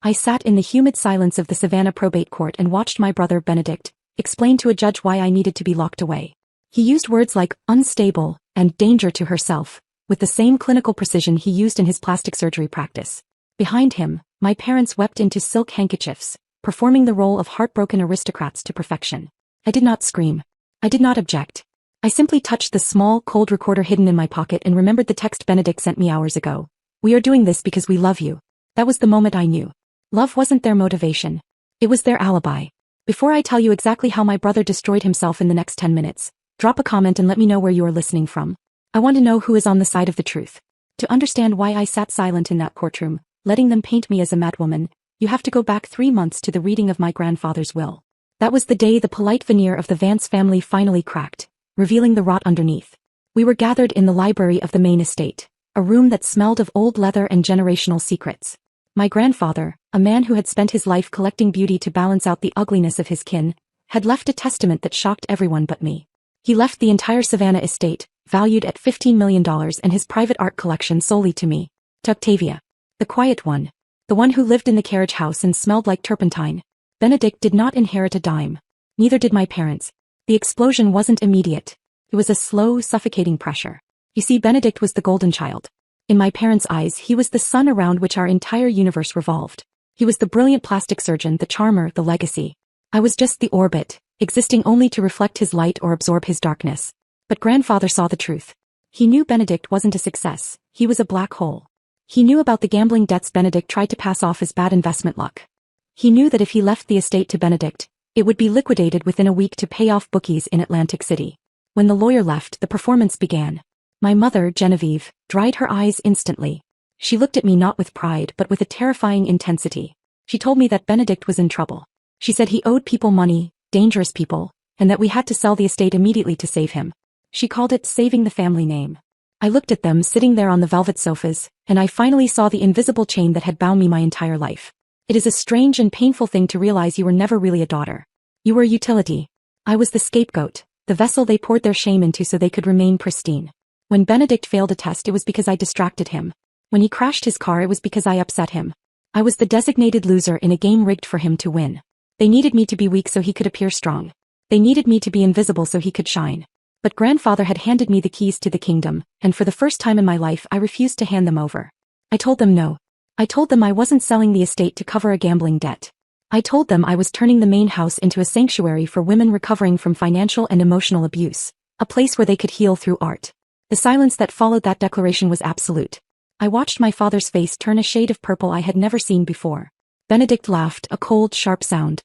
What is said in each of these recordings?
I sat in the humid silence of the Savannah probate court and watched my brother Benedict explain to a judge why I needed to be locked away. He used words like unstable and danger to herself, with the same clinical precision he used in his plastic surgery practice. Behind him, my parents wept into silk handkerchiefs, performing the role of heartbroken aristocrats to perfection. I did not scream. I did not object. I simply touched the small, cold recorder hidden in my pocket and remembered the text Benedict sent me hours ago. "We are doing this because we love you." That was the moment I knew. Love wasn't their motivation. It was their alibi. Before I tell you exactly how my brother destroyed himself in the next 10 minutes, drop a comment and let me know where you are listening from. I want to know who is on the side of the truth. To understand why I sat silent in that courtroom, letting them paint me as a madwoman, you have to go back 3 months to the reading of my grandfather's will. That was the day the polite veneer of the Vance family finally cracked, revealing the rot underneath. We were gathered in the library of the main estate, a room that smelled of old leather and generational secrets. My grandfather, a man who had spent his life collecting beauty to balance out the ugliness of his kin, had left a testament that shocked everyone but me. He left the entire Savannah estate, valued at $15 million, and his private art collection solely to me, to Octavia. The quiet one. The one who lived in the carriage house and smelled like turpentine. Benedict did not inherit a dime. Neither did my parents. The explosion wasn't immediate. It was a slow, suffocating pressure. You see, Benedict was the golden child. In my parents' eyes, he was the sun around which our entire universe revolved. He was the brilliant plastic surgeon, the charmer, the legacy. I was just the orbit, existing only to reflect his light or absorb his darkness. But grandfather saw the truth. He knew Benedict wasn't a success. He was a black hole. He knew about the gambling debts Benedict tried to pass off as bad investment luck. He knew that if he left the estate to Benedict, it would be liquidated within a week to pay off bookies in Atlantic City. When the lawyer left, the performance began. My mother, Genevieve, dried her eyes instantly. She looked at me not with pride but with a terrifying intensity. She told me that Benedict was in trouble. She said he owed people money, dangerous people, and that we had to sell the estate immediately to save him. She called it saving the family name. I looked at them sitting there on the velvet sofas, and I finally saw the invisible chain that had bound me my entire life. It is a strange and painful thing to realize you were never really a daughter. You were a utility. I was the scapegoat, the vessel they poured their shame into so they could remain pristine. When Benedict failed a test, it was because I distracted him. When he crashed his car, it was because I upset him. I was the designated loser in a game rigged for him to win. They needed me to be weak so he could appear strong. They needed me to be invisible so he could shine. But grandfather had handed me the keys to the kingdom, and for the first time in my life I refused to hand them over. I told them no. I told them I wasn't selling the estate to cover a gambling debt. I told them I was turning the main house into a sanctuary for women recovering from financial and emotional abuse, a place where they could heal through art. The silence that followed that declaration was absolute. I watched my father's face turn a shade of purple I had never seen before. Benedict laughed, a cold, sharp sound.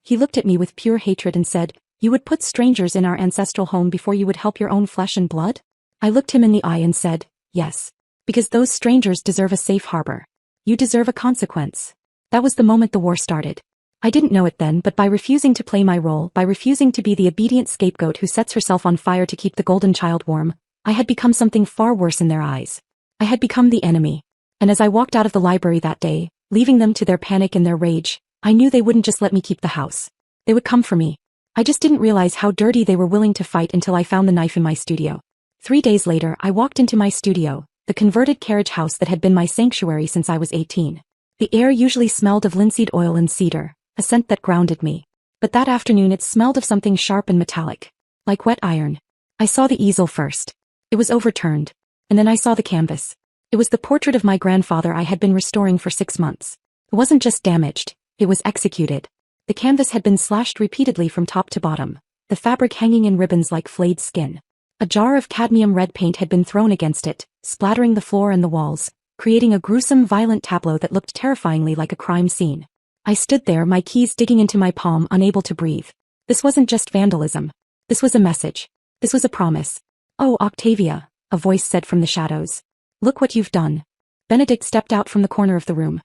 He looked at me with pure hatred and said, "You would put strangers in our ancestral home before you would help your own flesh and blood?" I looked him in the eye and said, "Yes. Because those strangers deserve a safe harbor. You deserve a consequence." That was the moment the war started. I didn't know it then, but by refusing to play my role, by refusing to be the obedient scapegoat who sets herself on fire to keep the golden child warm, I had become something far worse in their eyes. I had become the enemy. And as I walked out of the library that day, leaving them to their panic and their rage, I knew they wouldn't just let me keep the house. They would come for me. I just didn't realize how dirty they were willing to fight until I found the knife in my studio. 3 days later, I walked into my studio, the converted carriage house that had been my sanctuary since I was 18. The air usually smelled of linseed oil and cedar, a scent that grounded me. But that afternoon it smelled of something sharp and metallic, like wet iron. I saw the easel first. It was overturned. And then I saw the canvas. It was the portrait of my grandfather I had been restoring for 6 months. It wasn't just damaged, it was executed. The canvas had been slashed repeatedly from top to bottom, the fabric hanging in ribbons like flayed skin. A jar of cadmium red paint had been thrown against it, splattering the floor and the walls, creating a gruesome, violent tableau that looked terrifyingly like a crime scene. I stood there, my keys digging into my palm, unable to breathe. This wasn't just vandalism. This was a message. This was a promise. "Oh, Octavia," a voice said from the shadows. "Look what you've done." Benedict stepped out from the corner of the room.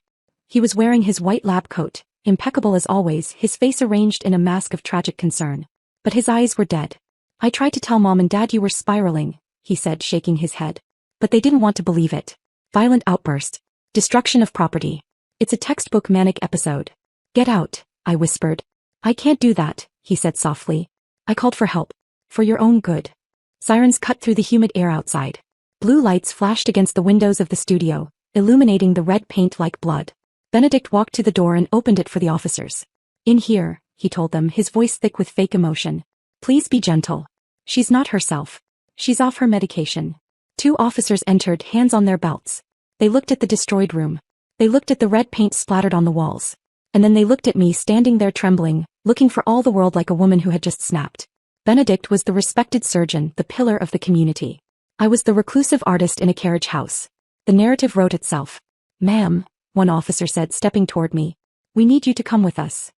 He was wearing his white lab coat, impeccable as always, his face arranged in a mask of tragic concern. But his eyes were dead. "I tried to tell Mom and Dad you were spiraling," he said, shaking his head. "But they didn't want to believe it." Violent outburst. Destruction of property. It's a textbook manic episode. "Get out," I whispered. "I can't do that," he said softly. "I called for help. For your own good." Sirens cut through the humid air outside. Blue lights flashed against the windows of the studio, illuminating the red paint like blood. Benedict walked to the door and opened it for the officers. In here, he told them, his voice thick with fake emotion. Please be gentle. She's not herself. She's off her medication. 2 officers entered, hands on their belts. They looked at the destroyed room. They looked at the red paint splattered on the walls. And then they looked at me standing there trembling, looking for all the world like a woman who had just snapped. Benedict was the respected surgeon, the pillar of the community. I was the reclusive artist in a carriage house. The narrative wrote itself. Ma'am, one officer said, stepping toward me. We need you to come with us.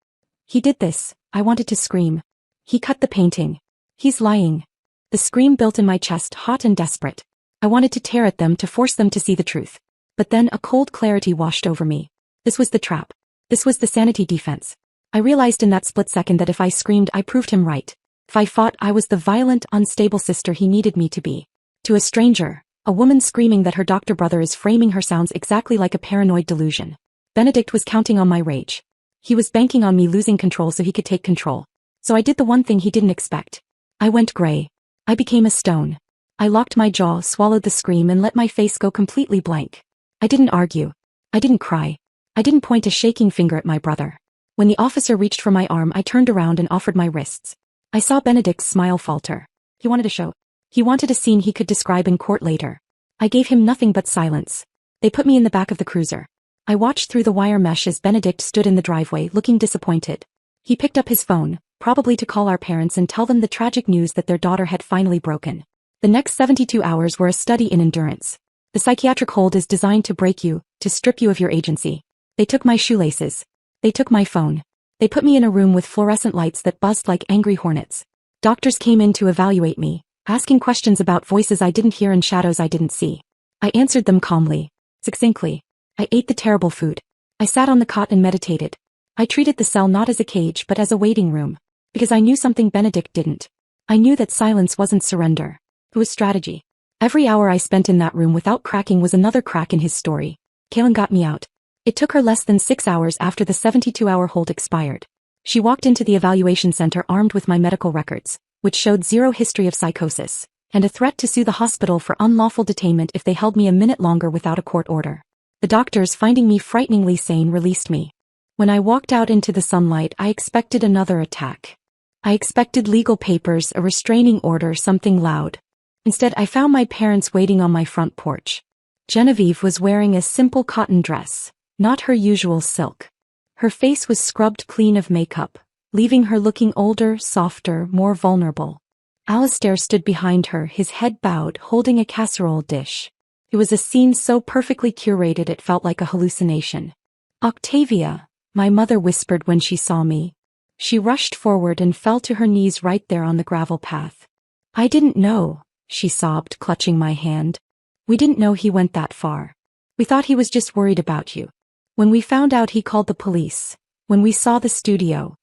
He did this. I wanted to scream. He cut the painting. He's lying. The scream built in my chest, hot and desperate. I wanted to tear at them to force them to see the truth. But then a cold clarity washed over me. This was the trap. This was the sanity defense. I realized in that split second that if I screamed, I proved him right. If I fought, I was the violent, unstable sister he needed me to be. To a stranger, a woman screaming that her doctor brother is framing her sounds exactly like a paranoid delusion. Benedict was counting on my rage. He was banking on me losing control so he could take control. So I did the one thing he didn't expect. I went gray. I became a stone. I locked my jaw, swallowed the scream, and let my face go completely blank. I didn't argue. I didn't cry. I didn't point a shaking finger at my brother. When the officer reached for my arm, I turned around and offered my wrists. I saw Benedict's smile falter. He wanted a show. He wanted a scene he could describe in court later. I gave him nothing but silence. They put me in the back of the cruiser. I watched through the wire mesh as Benedict stood in the driveway, looking disappointed. He picked up his phone, probably to call our parents and tell them the tragic news that their daughter had finally broken. The next 72 hours were a study in endurance. The psychiatric hold is designed to break you, to strip you of your agency. They took my shoelaces. They took my phone. They put me in a room with fluorescent lights that buzzed like angry hornets. Doctors came in to evaluate me, asking questions about voices I didn't hear and shadows I didn't see. I answered them calmly, succinctly. I ate the terrible food. I sat on the cot and meditated. I treated the cell not as a cage but as a waiting room. Because I knew something Benedict didn't. I knew that silence wasn't surrender. It was strategy. Every hour I spent in that room without cracking was another crack in his story. Kaylin got me out. It took her less than 6 hours after the 72-hour hold expired. She walked into the evaluation center armed with my medical records, which showed 0 history of psychosis, and a threat to sue the hospital for unlawful detainment if they held me a minute longer without a court order. The doctors, finding me frighteningly sane, released me. When I walked out into the sunlight, I expected another attack. I expected legal papers, a restraining order, something loud. Instead, I found my parents waiting on my front porch. Genevieve was wearing a simple cotton dress, not her usual silk. Her face was scrubbed clean of makeup, leaving her looking older, softer, more vulnerable. Alistair stood behind her, his head bowed, holding a casserole dish. It was a scene so perfectly curated it felt like a hallucination. Octavia, my mother whispered when she saw me. She rushed forward and fell to her knees right there on the gravel path. I didn't know, she sobbed, clutching my hand. We didn't know he went that far. We thought he was just worried about you. When we found out he called the police, when we saw the studio.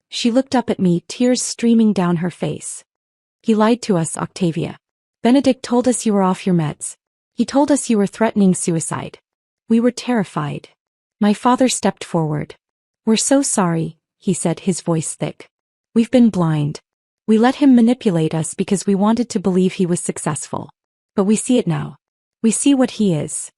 She looked up at me, tears streaming down her face. He lied to us, Octavia. Benedict told us you were off your meds. He told us you were threatening suicide. We were terrified. My father stepped forward. We're so sorry, he said, his voice thick. We've been blind. We let him manipulate us because we wanted to believe he was successful. But we see it now. We see what he is.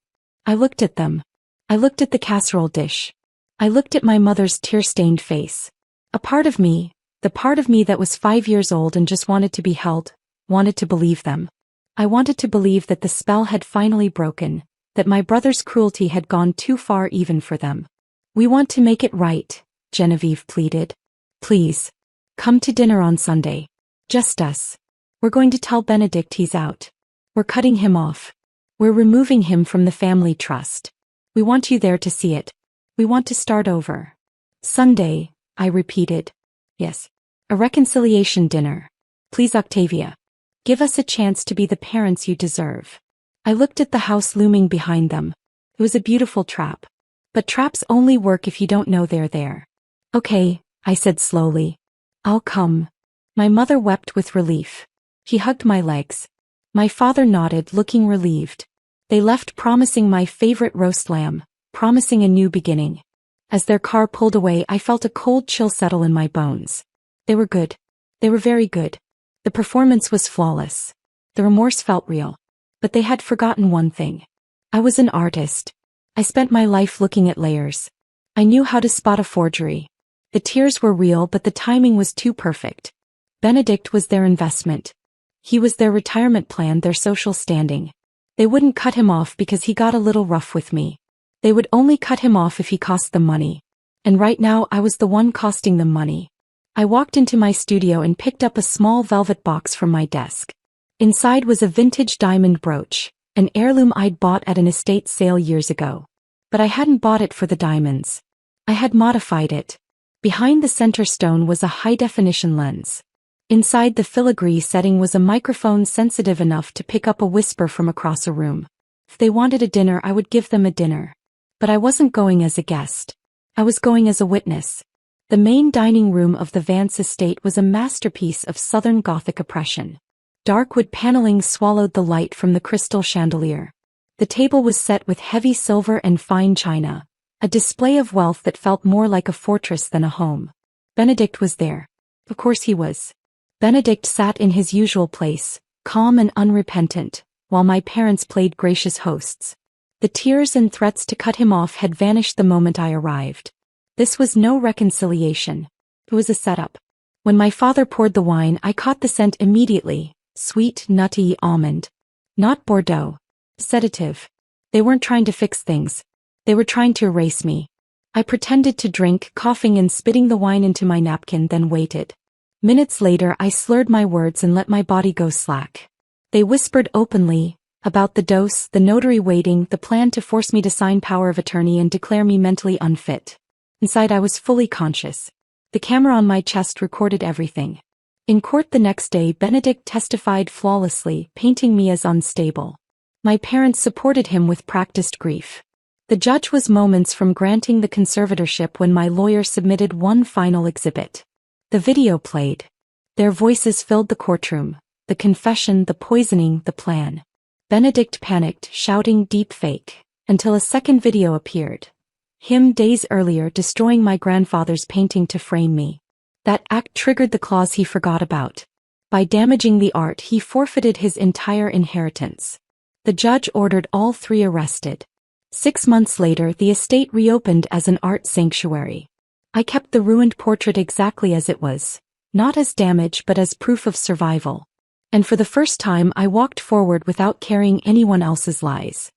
I looked at them. I looked at the casserole dish. I looked at my mother's tear-stained face. A part of me, the part of me that was 5 years old and just wanted to be held, wanted to believe them. I wanted to believe that the spell had finally broken, that my brother's cruelty had gone too far even for them. We want to make it right, Genevieve pleaded. Please. Come to dinner on Sunday. Just us. We're going to tell Benedict he's out. We're cutting him off. We're removing him from the family trust. We want you there to see it. We want to start over. Sunday, I repeated. Yes. A reconciliation dinner. Please, Octavia. Give us a chance to be the parents you deserve. I looked at the house looming behind them. It was a beautiful trap. But traps only work if you don't know they're there. Okay, I said slowly. I'll come. My mother wept with relief. She hugged my legs. My father nodded, looking relieved. They left promising my favorite roast lamb, promising a new beginning. As their car pulled away, I felt a cold chill settle in my bones. They were good. They were very good. The performance was flawless. The remorse felt real. But they had forgotten one thing. I was an artist. I spent my life looking at layers. I knew how to spot a forgery. The tears were real, but the timing was too perfect. Benedict was their investment. He was their retirement plan, their social standing. They wouldn't cut him off because he got a little rough with me. They would only cut him off if he cost them money. And right now I was the one costing them money. I walked into my studio and picked up a small velvet box from my desk. Inside was a vintage diamond brooch, an heirloom I'd bought at an estate sale years ago. But I hadn't bought it for the diamonds. I had modified it. Behind the center stone was a high-definition lens. Inside the filigree setting was a microphone sensitive enough to pick up a whisper from across a room. If they wanted a dinner, I would give them a dinner. But I wasn't going as a guest. I was going as a witness. The main dining room of the Vance estate was a masterpiece of Southern Gothic oppression. Dark wood paneling swallowed the light from the crystal chandelier. The table was set with heavy silver and fine china, a display of wealth that felt more like a fortress than a home. Benedict was there. Of course he was. Benedict sat in his usual place, calm and unrepentant, while my parents played gracious hosts. The tears and threats to cut him off had vanished the moment I arrived. This was no reconciliation. It was a setup. When my father poured the wine, I caught the scent immediately. Sweet, nutty almond. Not Bordeaux. Sedative. They weren't trying to fix things. They were trying to erase me. I pretended to drink, coughing and spitting the wine into my napkin, then waited. Minutes later I slurred my words and let my body go slack. They whispered openly, about the dose, the notary waiting, the plan to force me to sign power of attorney and declare me mentally unfit. Inside I was fully conscious. The camera on my chest recorded everything. In court the next day Benedict testified flawlessly, painting me as unstable. My parents supported him with practiced grief. The judge was moments from granting the conservatorship when my lawyer submitted one final exhibit. The video played. Their voices filled the courtroom. The confession, the poisoning, the plan. Benedict panicked, shouting deep fake, until a second video appeared. Him days earlier destroying my grandfather's painting to frame me. That act triggered the clause he forgot about. By damaging the art he forfeited his entire inheritance. The judge ordered all three arrested. 6 months later the estate reopened as an art sanctuary. I kept the ruined portrait exactly as it was, not as damage but as proof of survival. And for the first time I walked forward without carrying anyone else's lies.